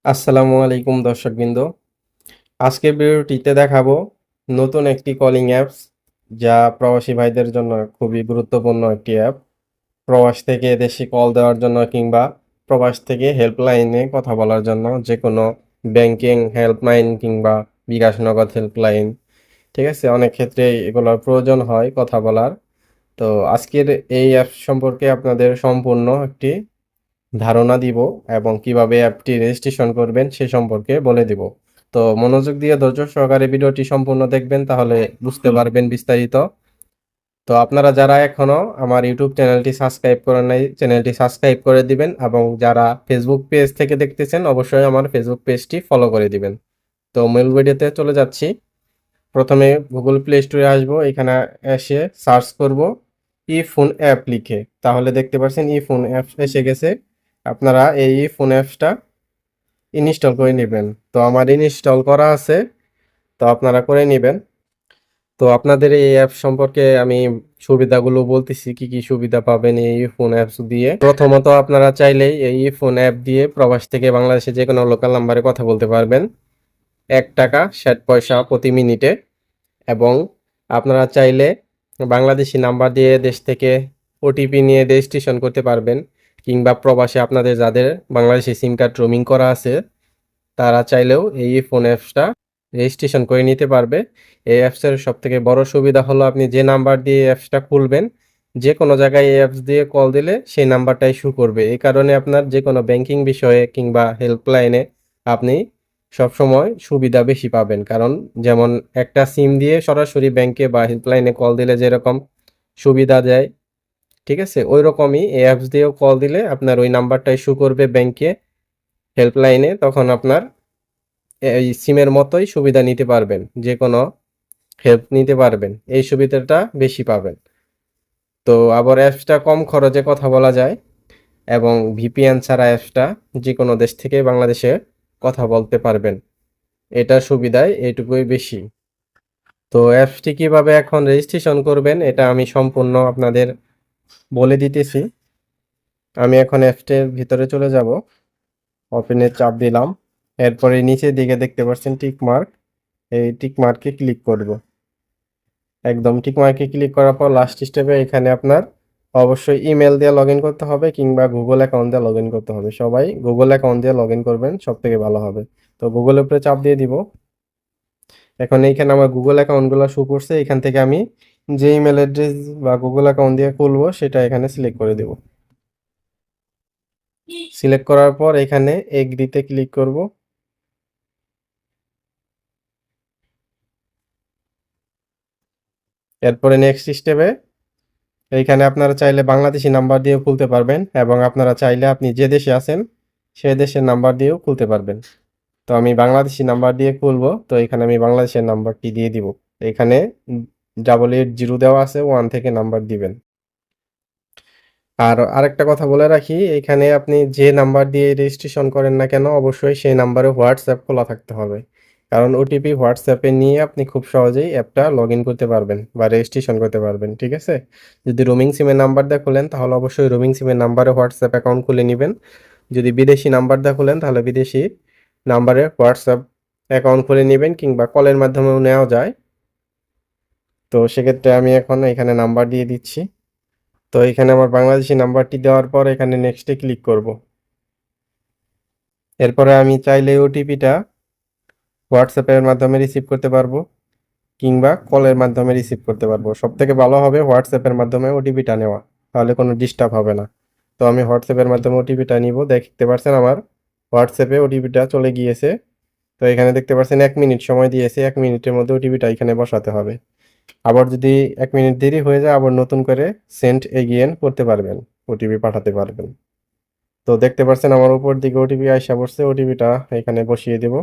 আসসালামু আলাইকুম দর্শকবৃন্দ। আজকের ভিডিওটিতে দেখাবো নতুন একটি কলিং অ্যাপস যা প্রবাসী ভাইদের জন্য খুবই গুরুত্বপূর্ণ একটি অ্যাপ। প্রবাস থেকে দেশে কল দেওয়ার জন্য কিংবা প্রবাস থেকে হেল্পলাইনে কথা বলার জন্য যেকোনো ব্যাংকিং হেল্পলাইন কিংবা বিকাশ নগদ হেল্পলাইন, ঠিক আছে? অনেক ক্ষেত্রে এগুলোর প্রয়োজন হয় কথা বলার। তো আজকের এই অ্যাপস সম্পর্কে আপনাদের সম্পূর্ণ একটি ধারণা দিব এবং কিভাবে অ্যাপটি রেজিস্ট্রেশন করবেন সে সম্পর্কে বলে দিব। তো মনোযোগ দিয়ে ধৈর্য সহকারে ভিডিওটি সম্পূর্ণ দেখবেন, তাহলে বুঝতে পারবেন বিস্তারিত। তো আপনারা যারা এখনো আমার ইউটিউব চ্যানেলটি সাবস্ক্রাইব করেন নাই, চ্যানেলটি সাবস্ক্রাইব করে দিবেন এবং যারা ফেসবুক পেজ থেকে দেখতেছেন অবশ্যই আমার ফেসবুক পেজটি ফলো করে দিবেন। তো মূল ভিডিওতে চলে যাচ্ছি। প্রথমে গুগল প্লে স্টোরে আসবো, এখানে এসে সার্চ করব ই ফোন অ্যাপ লিখে, তাহলে দেখতে পাচ্ছেন ই ফোন অ্যাপ এসে গেছে। আপনারা এই ফোন অ্যাপসটা ইনস্টল করে নেবেন। তো আমার ইনস্টল করা আছে, তো আপনারা করে নেবেন। তো আপনাদের এই অ্যাপ সম্পর্কে আমি সুবিধাগুলো বলতেছি, কি কি সুবিধা পাবেন এই ফোন অ্যাপস দিয়ে। প্রথমত আপনারা চাইলেই এই ফোন অ্যাপ দিয়ে প্রবাস থেকে বাংলাদেশে যে কোনো লোকাল নাম্বারে কথা বলতে পারবেন 1 টাকা 60 পয়সা প্রতি মিনিটে। এবং আপনারা চাইলে বাংলাদেশি নাম্বার দিয়ে দেশ থেকে ওটিপি নিয়ে রেজিস্ট্রেশন করতে পারবেন, কিংবা প্রবাসে আপনাদের যাদের বাংলাদেশি সিম কার্ড রোমিং করা আছে তারা চাইলেও এই ফোন অ্যাপসটা রেজিস্ট্রেশন করে নিতে পারবে। এই অ্যাপসের সবথেকে বড় সুবিধা হলো আপনি যে নাম্বার দিয়ে অ্যাপসটা খুলবেন, যে কোনো জায়গায় এই অ্যাপস দিয়ে কল দিলে সেই নাম্বারটাই শো করবে। এই কারণে আপনার যে কোনো ব্যাংকিং বিষয়ে কিংবা হেল্পলাইনে আপনি সবসময় সুবিধা বেশি পাবেন। কারণ যেমন একটা সিম দিয়ে সরাসরি ব্যাংকে বা হেল্পলাইনে কল দিলে যেরকম সুবিধা দেয়, ঠিক আছে? ওই রকমই এই অ্যাপস দিয়েও কল দিলে আপনার ওই নাম্বারটাই শো করবে ব্যাংকে, হেল্পলাইনে। তখন আপনার এই সিমের মতোই সুবিধা নিতে পারবেন, যে কোনো হেল্প নিতে পারবেন, এই সুবিধাটা বেশি পাবেন। তো আবার অ্যাপসটা কম খরচে কথা বলা যায় এবং ভিপিএন ছাড়া অ্যাপসটা যে কোনো দেশ থেকে বাংলাদেশে কথা বলতে পারবেন। এটার সুবিধায় এইটুকুই বেশি। তো অ্যাপসটি কিভাবে এখন রেজিস্ট্রেশন করবেন এটা আমি সম্পূর্ণ আপনাদের বলে দিতেছি। আমি এখন অ্যাপসটির ভিতরে চলে যাব, ওপেনে চাপ দিলাম। এরপরে নিচের দিকে দেখতে পাচ্ছেন টিক মার্ক, এই টিক মার্কে ক্লিক করব। একদম টিক মার্কে ক্লিক করার পর লাস্ট স্টেপে এখানে আপনার অবশ্যই ইমেল দিয়ে লগইন করতে হবে কিংবা গুগল অ্যাকাউন্ট দিয়ে লগইন করতে হবে। সবাই গুগল অ্যাকাউন্ট দিয়ে লগইন করবেন, সবথেকে ভালো হবে। তো গুগলের উপরে চাপ দিয়ে দিব। এখন এইখানে আমার গুগল অ্যাকাউন্টগুলো শো করছে, এখান থেকে আমি যে ইমেল অ্যাড্রেস বা গুগল অ্যাকাউন্ট দিয়ে খুলবো সেটা এখানে সিলেক্ট করে দেব। সিলেক্ট করার পর এখানে এগ্রিতে ক্লিক করব। এরপরে নেক্সট স্টেপে এইখানে আপনারা চাইলে বাংলাদেশি নাম্বার দিয়েও খুলতে পারবেন এবং আপনারা চাইলে আপনি যে দেশে আছেন সে দেশের নাম্বার দিয়েও খুলতে পারবেন। তো আমি বাংলাদেশি নাম্বার দিয়ে খুলবো, তো এখানে আমি বাংলাদেশের নাম্বারটি দিয়ে দিব। এখানে 880 দেওয়া আছে, 1 থেকে নাম্বার দিবেন। আর আরেকটা কথা বলে রাখি, এখানে আপনি যে নাম্বার দিয়ে রেজিস্ট্রেশন করেন না কেন অবশ্যই সেই নাম্বারে হোয়াটসঅ্যাপ খোলা থাকতে হবে। কারণ ওটিপি হোয়াটসঅ্যাপে নিয়ে আপনি খুব সহজেই অ্যাপটা লগ ইন করতে পারবেন বা রেজিস্ট্রেশন করতে পারবেন, ঠিক আছে? যদি রোমিং সিমের নাম্বার দিয়ে খোলেন তাহলে অবশ্যই রোমিং সিমের নাম্বারে হোয়াটসঅ্যাপ অ্যাকাউন্ট খুলে নেবেন। যদি বিদেশি নাম্বার দিয়ে খোলেন তাহলে বিদেশি নাম্বারে হোয়াটসঅ্যাপ অ্যাকাউন্ট খুলে নেবেন, কিংবা কলের মাধ্যমেও নেওয়া যায়। তো সেক্ষেত্রে আমি এখন এখানে নাম্বার দিয়ে দিচ্ছি। তো এখানে আমার বাংলাদেশি নাম্বারটি দেওয়ার পর এখানে নেক্সটে ক্লিক করব। এরপরে আমি চাইলে ওটিপিটা হোয়াটসঅ্যাপের মাধ্যমে রিসিভ করতে পারবো কিংবা কলের মাধ্যমে রিসিভ করতে পারবো। সবথেকে ভালো হবে হোয়াটসঅ্যাপের মাধ্যমে ওটিপিটা নেওয়া, তাহলে কোনো ডিস্টার্ব হবে না। তো আমি হোয়াটসঅ্যাপের মাধ্যমে ওটিপিটা নিব। দেখতে পাচ্ছেন আমার হোয়াটসঅ্যাপে ওটিপিটা চলে গিয়েছে। তো এখানে দেখতে পাচ্ছেন 1 মিনিট সময় দিয়েছে, 1 মিনিটের মধ্যে ওটিপিটা এখানে বসাতে হবে। আবার যদি 1 মিনিট দেরি হয়ে যায় আবার নতুন করে সেন্ড এগেইন করতে পারবেন, ওটিপি পাঠাতে পারবেন। তো দেখতে পাচ্ছেন আমার উপর দিকে ওটিপি আইসা পড়ছে, ওটিপিটা এখানে বসিয়ে দেব।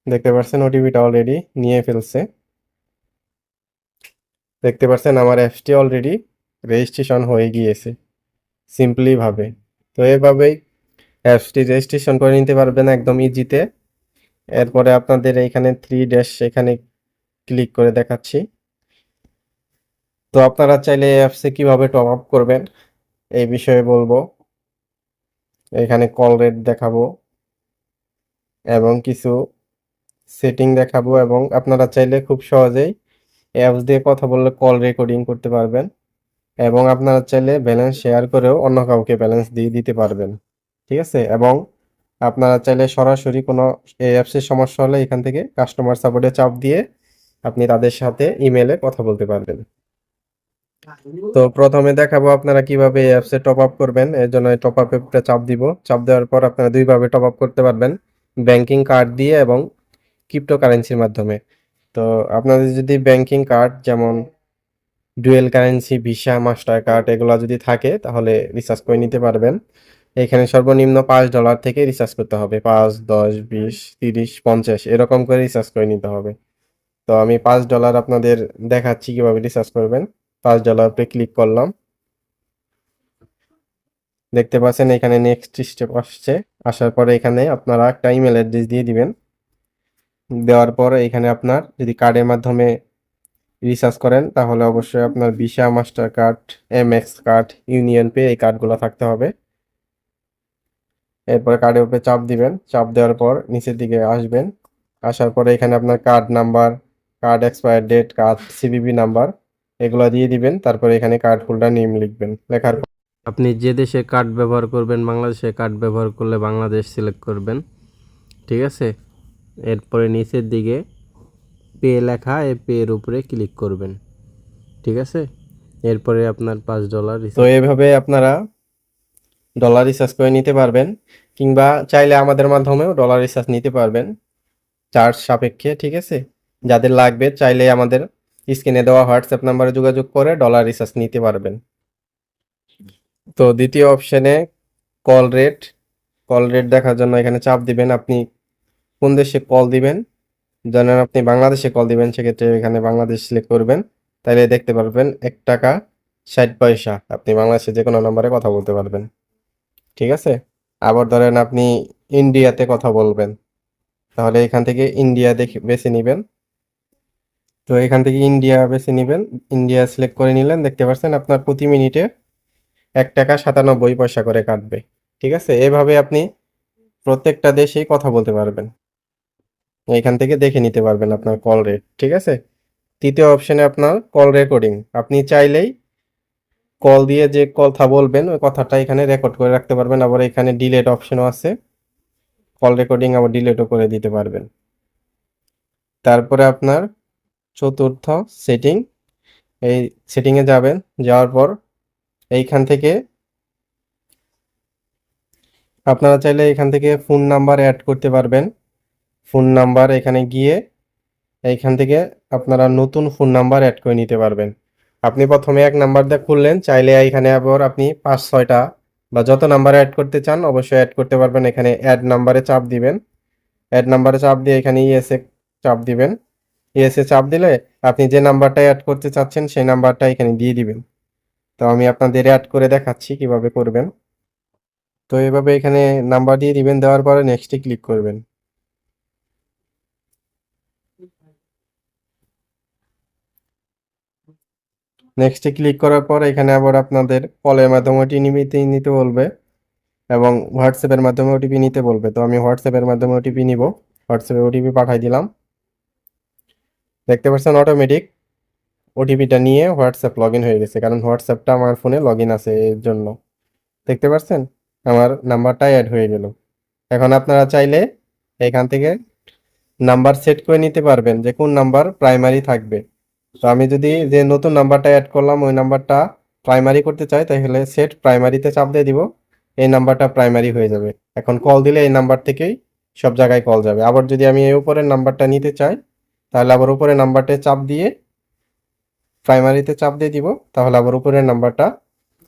দেখতে পাচ্ছেন ওটিপিটা অলরেডি নিয়ে ফেলছে। দেখতে পাচ্ছেন আমার অ্যাপসটি অলরেডি রেজিস্ট্রেশন হয়ে গিয়েছে সিম্পলি ভাবে। তো এভাবেই অ্যাপসটি রেজিস্ট্রেশন করে নিতে পারবেন একদম ইজিতে। এরপরে আপনাদের এখানে 3 ড্যাশ এখানে ক্লিক করে দেখাচ্ছি। তো আপনারা চাইলে অ্যাপসে কিভাবে টপ আপ করবেন এই বিষয়ে বলবো। এখানে কল রেট দেখাবো এবং কিছু সেটিং দেখাবো, এবং আপনারা চাইলে খুব সহজেই অ্যাপস দিয়ে কথা বললে কল রেকর্ডিং করতে পারবেন, এবং আপনারা চাইলে ব্যালেন্স শেয়ার করেও অন্য কাউকে ব্যালেন্স দিয়ে দিতে পারবেন। ঠিক আছে? এবং আপনারা চাইলে সরাসরি কোনো এই অ্যাপসের সমস্যা হলে এখান থেকে কাস্টমার সাপোর্টে চাপ দিয়ে আপনি তাদের সাথে ইমেইলে কথা বলতে পারবেন। তো প্রথমে দেখাবো আপনারা কিভাবে এই অ্যাপসে টপ আপ করবেন। এর জন্য টপ আপ অ্যাপটা চাপ দিব। চাপ দেওয়ার পর আপনারা দুইভাবে টপ আপ করতে পারবেন, ব্যাংকিং কার্ড দিয়ে এবং ক্রিপ্টোকারেন্সির মাধ্যমে। তো আপনাদের যদি ব্যাংকিং কার্ড যেমন dual currency, visa, master card এগুলা যদি থাকে তাহলে রিচার্জ করে নিতে পারবেন। এখানে সর্বনিম্ন $5 থেকে রিচার্জ করতে হবে। 5, 10, 20, 30, 50 এরকম করে রিচার্জ করে নিতে হবে। তো আমি $5 আপনাদের দেখাচ্ছি কিভাবে রিচার্জ করবেন। $5 পে ক্লিক করলাম। দেখতে পাচ্ছেন এখানে নেক্সট স্টেপ আসছে। আসার পরে এখানে আপনারা একটা ইমেল অ্যাড্রেস দিয়ে দিবেন। দেওয়ার পরে এখানে আপনার যদি কার্ডের মাধ্যমে রিচার্জ করেন তাহলে অবশ্যই আপনার visa, master card, MX card, union pay এই কার্ডগুলো থাকতে হবে। এরপরে কার্ডের উপরে চাপ দিবেন। চাপ দেওয়ার পর নিচের দিকে আসবেন। আসার পরে এখানে আপনার card number, card expire date, card CVV number এগুলো দিয়ে দিবেন। তারপরে এখানে কার্ড হোল্ডার নেম লিখবেন। লেখার পর আপনি যে দেশে কার্ড ব্যবহার করবেন, বাংলাদেশে কার্ড ব্যবহার করলে বাংলাদেশ সিলেক্ট করবেন। ঠিক আছে? এরপরে নিচের দিকে পে লেখা, এই পে এর উপরে ক্লিক করবেন। ঠিক আছে? এরপরে আপনার $5 তো এভাবে আপনারা ডলার রিচার্জ করে নিতে পারবেন, কিংবা চাইলে আমাদের মাধ্যমেও ডলার রিচার্জ নিতে পারবেন চার্জ সাপেক্ষে। ঠিক আছে? যাদের লাগবে চাইলে আমাদের স্ক্রিনে দেওয়া হোয়াটসঅ্যাপ নাম্বারে যোগাযোগ করে ডলার রিচার্জ নিতে পারবেন। তো দ্বিতীয় অপশনে কল রেট, কল রেট দেখার জন্য এখানে চাপ দিবেন। আপনি কোন দেশে কল দিবেন, ধরেন আপনি বাংলাদেশে কল দিবেন, সেক্ষেত্রে এখানে বাংলাদেশ সিলেক্ট করবেন। তাহলে দেখতে পারবেন $1.60 আপনি বাংলাদেশে যে কোনো নম্বরে কথা বলতে পারবেন। ঠিক আছে? আবার ধরেন আপনি ইন্ডিয়াতে কথা বলবেন, তাহলে এখান থেকে ইন্ডিয়া দেখে বেছে নিবেন। তো এখান থেকে ইন্ডিয়া বেছে নিবেন। ইন্ডিয়া সিলেক্ট করে নিলেন। দেখতে পাচ্ছেন আপনার প্রতি মিনিটে $1.97 করে কাটবে। ঠিক আছে? এভাবে আপনি প্রত্যেকটা দেশেই কথা বলতে পারবেন। এখান থেকে দেখে নিতে পারবেন আপনার কল রেট। ঠিক আছে? তৃতীয় অপশনে আপনার কল রেকর্ডিং। আপনি চাইলেই কল দিয়ে যে কথা বলবেন ওই কথাটা এখানে রেকর্ড করে রাখতে পারবেন। আবার এখানে ডিলেট অপশনও আছে, কল রেকর্ডিং আবার ডিলেটও করে দিতে পারবেন। তারপরে আপনার চতুর্থ সেটিং, এই সেটিংয়ে যাবেন। যাওয়ার পর এইখান থেকে আপনারা চাইলে এখান থেকে ফোন নাম্বার অ্যাড করতে পারবেন। ফোন নাম্বার এখানে গিয়ে এইখান থেকে আপনারা নতুন ফোন নাম্বার অ্যাড করে নিতে পারবেন। আপনি প্রথমে এক নাম্বার দিয়ে খুললেন, চাইলে এখানে আবার আপনি 5-6টা বা যত নাম্বার অ্যাড করতে চান অবশ্যই অ্যাড করতে পারবেন। এখানে অ্যাড নাম্বারে চাপ দিবেন। অ্যাড নাম্বারে চাপ দিয়ে এখানে ইয়েসে চাপ দিবেন। ইয়েসে চাপ দিলে আপনি যে নাম্বারটা অ্যাড করতে চাচ্ছেন সেই নাম্বারটা এখানে দিয়ে দিবেন। তো আমি আপনাদের অ্যাড করে দেখাচ্ছি কিভাবে করবেন। তো এভাবে এখানে নাম্বার দিয়ে দিবেন। দেওয়ার পরে নেক্সটে ক্লিক করবেন। নেক্সটে ক্লিক করার পর এখানে আবার আপনাদের কলের মাধ্যমে ওটি নিতে বলবে এবং হোয়াটসঅ্যাপের মাধ্যমে ওটিপি নিতে বলবে। তো আমি হোয়াটসঅ্যাপের মাধ্যমে ওটিপি নিব। হোয়াটসঅ্যাপে ওটিপি পাঠাই দিলাম। দেখতে পাচ্ছেন অটোমেটিক ওটিপিটা নিয়ে হোয়াটসঅ্যাপ লগ ইন হয়ে গেছে, কারণ হোয়াটসঅ্যাপটা আমার ফোনে লগ ইন আছে এর জন্য। দেখতে পাচ্ছেন আমার নাম্বারটা অ্যাড হয়ে গেল। এখন আপনারা চাইলে এখান থেকে নাম্বার সেট করে নিতে পারবেন যে কোন নাম্বার প্রাইমারি থাকবে। তো আমি যদি যে নতুন নাম্বারটা অ্যাড করলাম ওই নাম্বারটা প্রাইমারি করতে চাই, তাহলে সেট প্রাইমারিতে চাপ দিয়ে দিব। এই নাম্বারটা প্রাইমারি হয়ে যাবে। এখন কল দিলে এই নাম্বার থেকেই সব জায়গায় কল যাবে। আবার যদি আমি এই উপরের নাম্বারটা নিতে চাই তাহলে আবার উপরের নাম্বারটা চাপ দিয়ে প্রাইমারিতে চাপ দিয়ে দিব, তাহলে আবার উপরের নাম্বারটা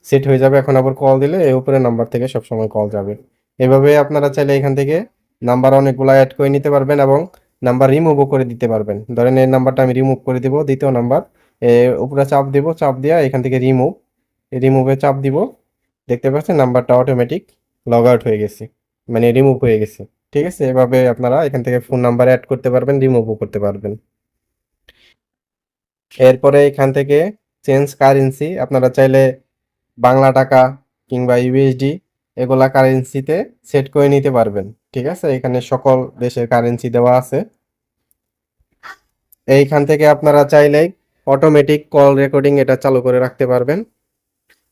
সেট হয়ে যাবে। এখন আবার কল দিলে এই উপরের নাম্বার থেকে সবসময় কল যাবে। এভাবে আপনারা চাইলে এখান থেকে নাম্বার অনেকগুলো অ্যাড করে নিতে পারবেন এবং নাম্বার রিমুভও করে দিতে পারবেন। ধরেন এই নাম্বারটা আমি রিমুভ করে দিব, দ্বিতীয় নাম্বার উপরে চাপ দিব, চাপ দিয়ে এখান থেকে রিমুভে চাপ দিব। দেখতে পাচ্ছেন নাম্বারটা অটোমেটিক লগ আউট হয়ে গেছে, মানে রিমুভ হয়ে গেছে। ঠিক আছে? এভাবে আপনারা এখান থেকে ফোন নাম্বার অ্যাড করতে পারবেন, রিমুভও করতে পারবেন। এরপরে এখান থেকে চেঞ্জ কারেন্সি আপনারা চাইলে বাংলা টাকা কিংবা ইউএসডি এগুলা কারেন্সিতে সেট করে নিতে পারবেন। ঠিক আছে, এখানে সকল দেশের কারেন্সি দেওয়া আছে। এইখান থেকে আপনারা চাইলেই অটোমেটিক কল রেকর্ডিং এটা চালু করে রাখতে পারবেন।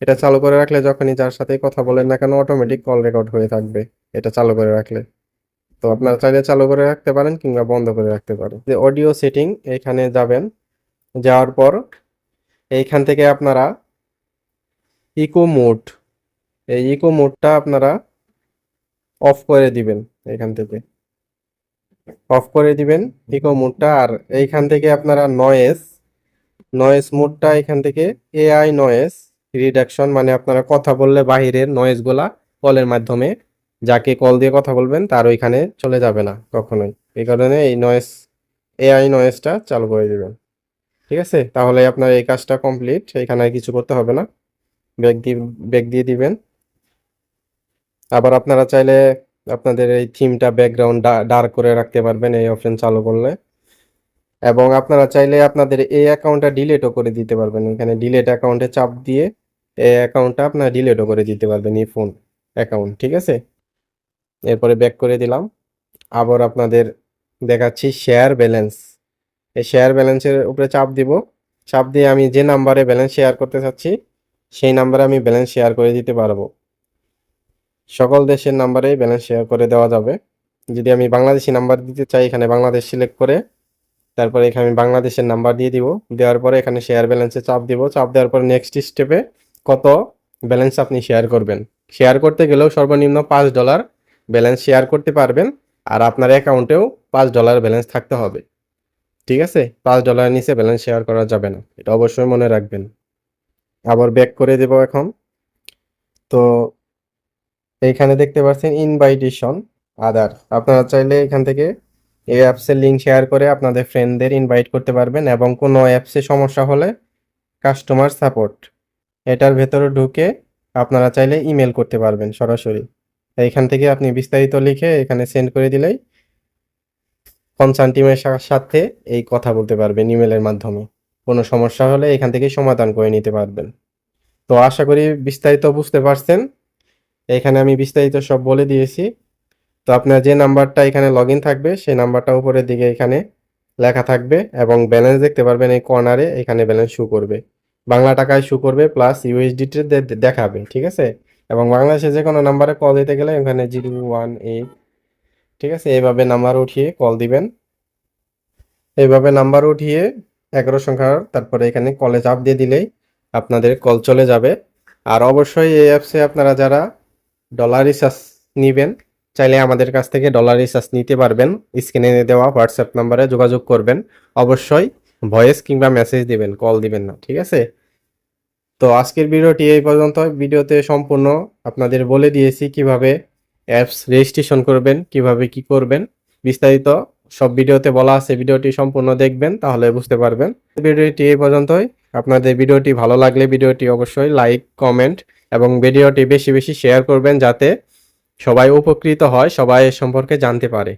এটা চালু করে রাখলে যখনই যার সাথে কথা বলেন না কেন অটোমেটিক কল রেকর্ড হয়ে থাকবে এটা চালু করে রাখলে। তো আপনারা চাইলে চালু করে রাখতে পারেন কিংবা বন্ধ করে রাখতে পারেন। যে অডিও সেটিং এখানে যাবেন, যাওয়ার পর এইখান থেকে আপনারা ইকো মোড, এই ইকো মোডটা আপনারা অফ করে দিবেন। এখান থেকে অফ করে দিবেন ইকো মোডটা। আর এইখান থেকে আপনারা নয়েজ মোডটা এখান থেকে এআই নয়েজ রিডাকশন, মানে আপনারা কথা বললে বাহিরের নয়েজ গুলা কলের মাধ্যমে যাকে কল দিয়ে কথা বলবেন তার ওইখানে চলে যাবে না কখনোই। এই কারণে এই নয়েজ এআই নয়েজটা চালু করে দিবেন। ঠিক আছে, তাহলে আপনার এই কাজটা কমপ্লিট, এখানে আর কিছু করতে হবে না। ব্যাক দিয়ে দিবেন। আবার আপনারা চাইলে আপনাদের এই থিমটা ব্যাকগ্রাউন্ড ডার্ক করে রাখতে পারবেন এই অপশন চালু করলে। এবং আপনারা চাইলে আপনাদের এই অ্যাকাউন্টটা ডিলিটও করে দিতে পারবেন। এখানে ডিলিট অ্যাকাউন্টে চাপ দিয়ে এই অ্যাকাউন্টটা আপনারা ডিলিটও করে দিতে পারবেন, এই ফোন অ্যাকাউন্ট। ঠিক আছে, এরপরে ব্যাক করে দিলাম। আবার আপনাদের দেখাচ্ছি শেয়ার ব্যালেন্স। এই শেয়ার ব্যালেন্সের উপরে চাপ দিব। চাপ দিয়ে আমি যে নাম্বারে ব্যালেন্স শেয়ার করতে চাচ্ছি সেই নাম্বারে আমি ব্যালেন্স শেয়ার করে দিতে পারবো। সকল দেশের নাম্বারেই ব্যালেন্স শেয়ার করে দেওয়া যাবে। যদি আমি বাংলাদেশি নাম্বার দিতে চাই, এখানে বাংলাদেশ সিলেক্ট করে তারপরে এখানে আমি বাংলাদেশের নাম্বার দিয়ে দিব। দেওয়ার পরে এখানে শেয়ার ব্যালেন্সে চাপ দিব। চাপ দেওয়ার পরে নেক্সট স্টেপে কত ব্যালেন্স আপনি শেয়ার করবেন। শেয়ার করতে গেলেও সর্বনিম্ন $5 ব্যালেন্স শেয়ার করতে পারবেন। আর আপনার অ্যাকাউন্টেও $5 ব্যালেন্স থাকতে হবে। ঠিক আছে, $5 নিচে ব্যালেন্স শেয়ার করা যাবে না, এটা অবশ্যই মনে রাখবেন। আবার ব্যাক করে দেব এখন। তো এইখানে দেখতে পাচ্ছেন ইনভাইটেশন আদার। আপনারা চাইলে এখান থেকে এই অ্যাপসের লিঙ্ক শেয়ার করে আপনাদের ফ্রেন্ডদের ইনভাইট করতে পারবেন। এবং কোনো অ্যাপসে সমস্যা হলে কাস্টমার সাপোর্ট এটার ভেতরে ঢুকে আপনারা চাইলে ইমেল করতে পারবেন সরাসরি। এইখান থেকে আপনি বিস্তারিত লিখে এখানে সেন্ড করে দিলেই কনসার্ন টিমের সাথে এই কথা বলতে পারবেন ইমেলের মাধ্যমে। কোনো সমস্যা হলে এখান থেকে সমাধান করে নিতে পারবেন। তো আশা করি বিস্তারিত বুঝতে পারছেন। এখানে আমি বিস্তারিত সব বলে দিয়েছি। তো আপনার যে নাম্বারটা এখানে লগ ইন থাকবে সেই নাম্বারটা উপরের দিকে এখানে লেখা থাকবে এবং ব্যালেন্স দেখতে পারবেন এই কর্নারে, এখানে ব্যালেন্স শো করবে, বাংলা টাকায় শো করবে প্লাস ইউএসডিটি দেখাবে। ঠিক আছে, এবং বাংলাদেশে যে কোনো নাম্বারে কল দিতে গেলে এখানে 018, ঠিক আছে, এইভাবে নাম্বার উঠিয়ে কল দিবেন। এইভাবে নাম্বার উঠিয়ে 11 সংখ্যার তারপরে এখানে কলে চাপ দিয়ে দিলেই আপনাদের কল চলে যাবে। আর অবশ্যই এই অ্যাপসে আপনারা যারা ডলার রিচার্জ নিবেন চাইলে আমাদের কাছ থেকে ডলার রিচার্জ নিতে পারবেন। স্ক্রিনে দেওয়া হোয়াটসঅ্যাপ নাম্বারে যোগাযোগ করবেন। অবশ্যই ভয়েস কিংবা মেসেজ দিবেন, কল দিবেন না। ঠিক আছে, তো আজকের ভিডিওটি এই পর্যন্ত। ভিডিওতে সম্পূর্ণ আপনাদের বলে দিয়েছি কিভাবে অ্যাপস রেজিস্ট্রেশন করবেন, কিভাবে কি করবেন, বিস্তারিত সব ভিডিওতে বলা আছে। ভিডিওটি সম্পূর্ণ দেখবেন তাহলে বুঝতে পারবেন। ভিডিওটি এই পর্যন্তই। আপনাদের ভিডিওটি ভালো লাগলে ভিডিওটি অবশ্যই লাইক, কমেন্ট এবং ভিডিওটি বেশি বেশি শেয়ার করবেন যাতে সবাই উপকৃত হয়, সবাই এ সম্পর্কে জানতে পারে।